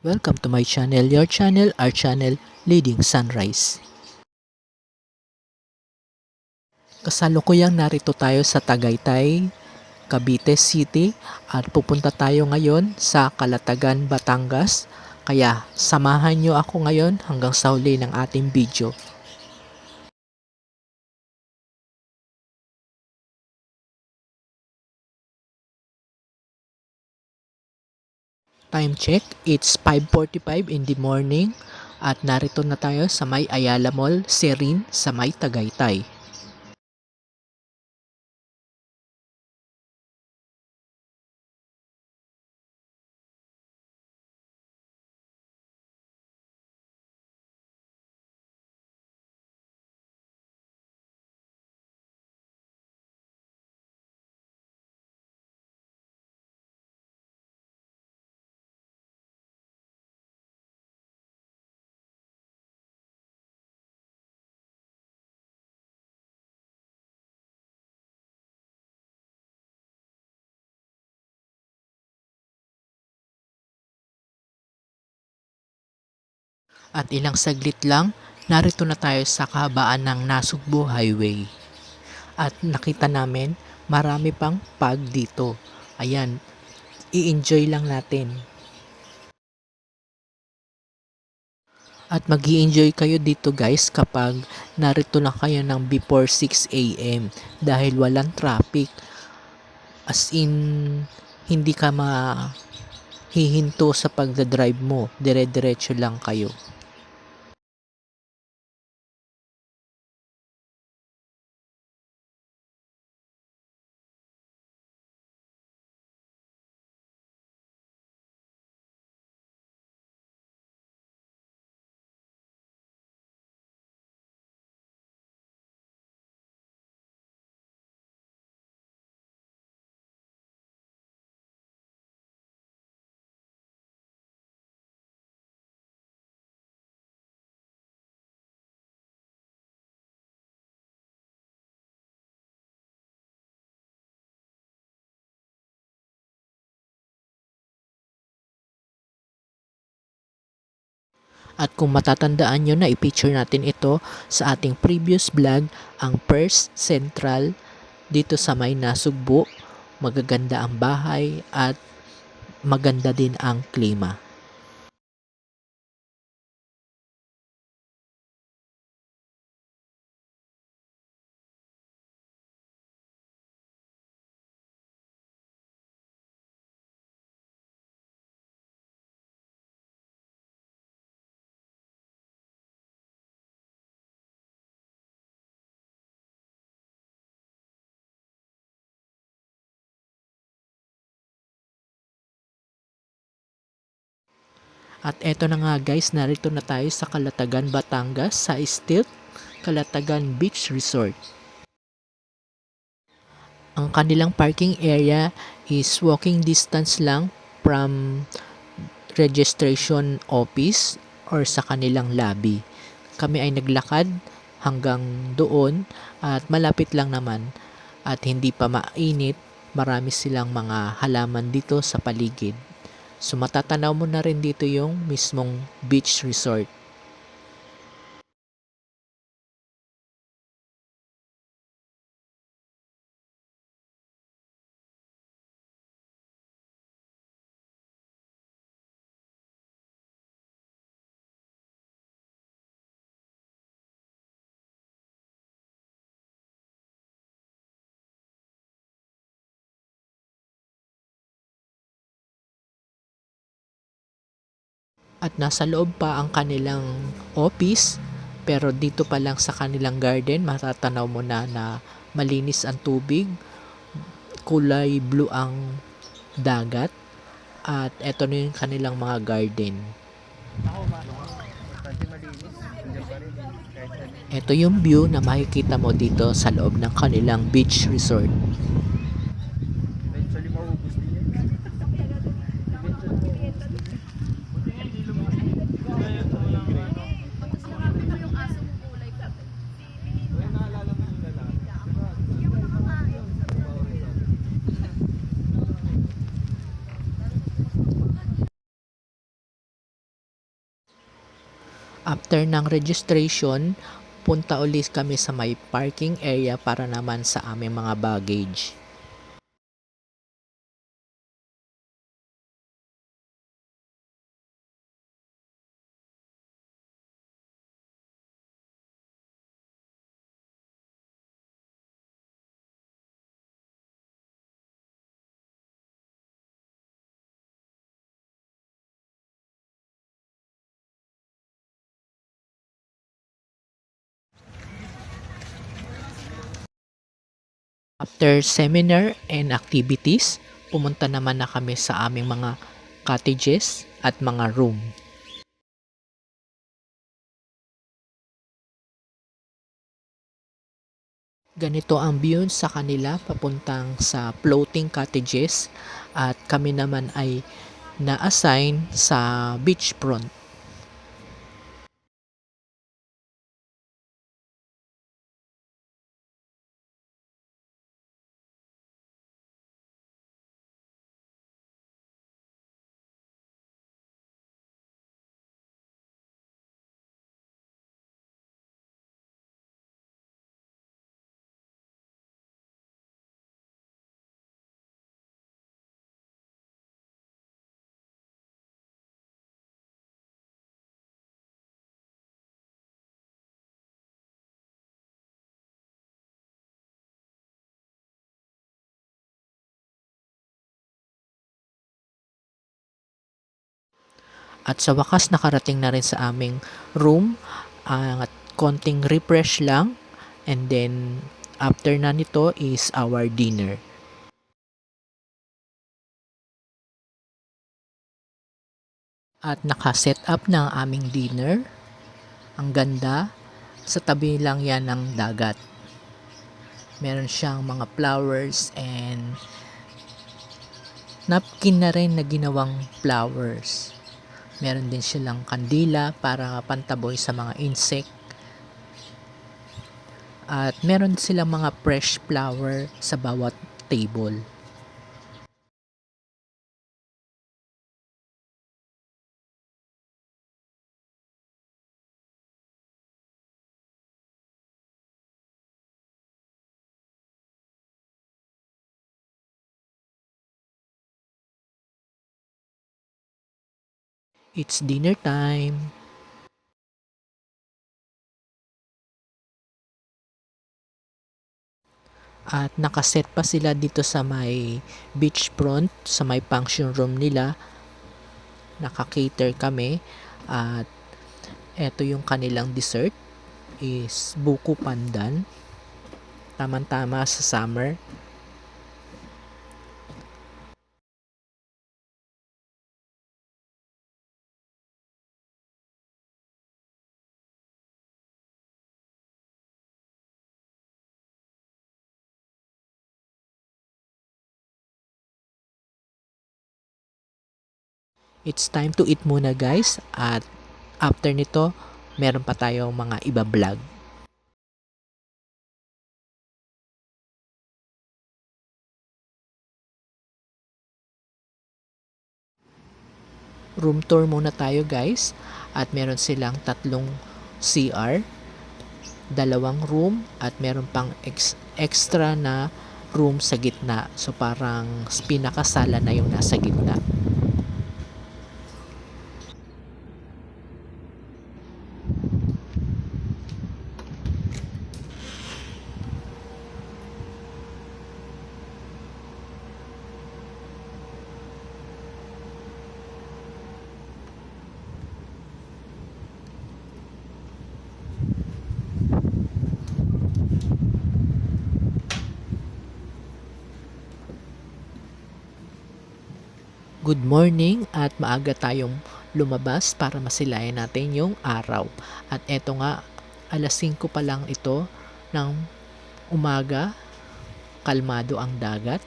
Welcome to my channel, your channel, our channel, Leading Sunrise. Kasalukuyang narito tayo sa Tagaytay, Cavite City at pupunta tayo ngayon sa Calatagan, Batangas. Kaya samahan nyo ako ngayon hanggang sa huli ng ating video. Time check, it's 5:45 in the morning at narito na tayo sa may Ayala Mall, Serene sa may Tagaytay. At ilang saglit lang, narito na tayo sa kahabaan ng Nasugbu Highway. At nakita namin, marami pang pag dito. Ayan, i-enjoy lang natin. At mag-i-enjoy kayo dito guys kapag narito na kayo ng before 6 a.m. dahil walang traffic. As in, hindi ka mahihinto sa pagdadrive mo. Dire-diretso lang kayo. At kung matatandaan nyo na i-picture natin ito sa ating previous vlog, ang First Central dito sa may Nasugbu. Magaganda ang bahay at maganda din ang klima. At eto na nga guys, narito na tayo sa Calatagan, Batangas sa Stilt Calatagan Beach Resort. Ang kanilang parking area is walking distance lang from registration office or sa kanilang lobby. Kami ay naglakad hanggang doon at malapit lang naman at hindi pa mainit. Marami silang mga halaman dito sa paligid. So matatanaw mo na rin dito yung mismong beach resort. At nasa loob pa ang kanilang office, pero dito pa lang sa kanilang garden matatanaw mo na malinis ang tubig, kulay blue ang dagat, at eto na yung kanilang mga garden. Ito yung view na makikita mo dito sa loob ng kanilang beach resort. After ng registration, punta ulit kami sa may parking area para naman sa aming mga baggage. After seminar and activities, pumunta naman na kami sa aming mga cottages at mga room. Ganito ang view sa kanila papuntang sa floating cottages at kami naman ay na-assign sa beachfront. At sa wakas nakarating na rin sa aming room at konting refresh lang and then after na nito is our dinner. At naka-set up na ang aming dinner. Ang ganda. Sa tabi lang yan ng dagat. Meron siyang mga flowers and napkin na rin na ginawang flowers. Meron din silang kandila para pantaboy sa mga insect. At meron silang mga fresh flower sa bawat table. It's dinner time. At nakaset pa sila dito sa may beachfront, sa may function room nila. Naka-cater kami at eto yung kanilang dessert is buko pandan. Tamang-tama sa summer. It's time to eat muna guys at after nito meron pa tayong mga iba-vlog. Room tour muna tayo guys at meron silang tatlong CR, dalawang room at meron pang extra na room sa gitna. So parang pinakasala na yung nasa gitna. Good morning at maaga tayong lumabas para masilayan natin yung araw. At eto nga, alas 5 pa lang ito ng umaga, kalmado ang dagat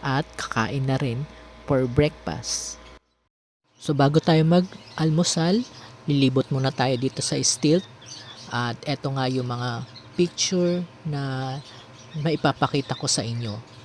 at kakain na rin for breakfast. So bago tayo mag-almusal, lilibot muna tayo dito sa stilt at eto nga yung mga picture na maipapakita ko sa inyo.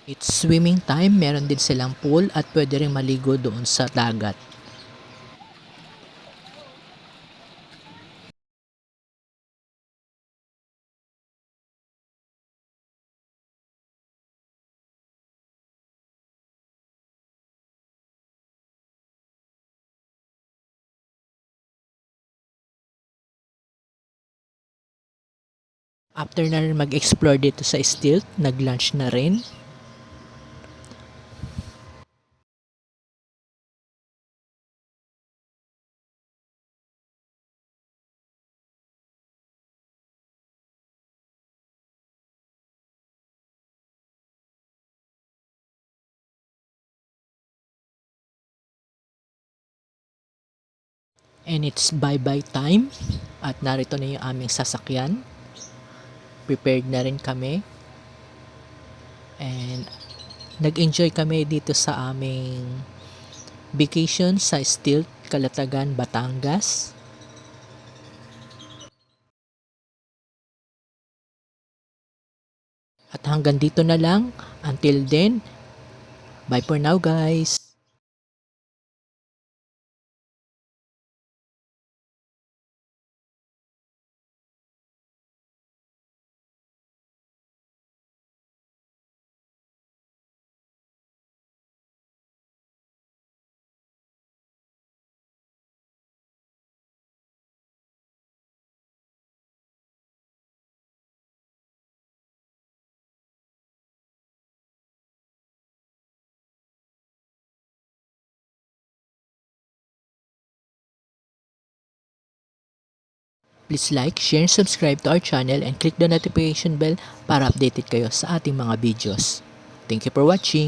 It's swimming time, meron din silang pool at pwede rin maligo doon sa dagat. After na rin mag-explore dito sa Stilt, nag-lunch na rin. And it's bye-bye time. At narito na yung aming sasakyan. Prepared na rin kami. And nag-enjoy kami dito sa aming vacation sa Stilt, Calatagan, Batangas. At hanggang dito na lang. Until then, bye for now guys. Please like, share, and subscribe to our channel and click the notification bell para updated kayo sa ating mga videos. Thank you for watching!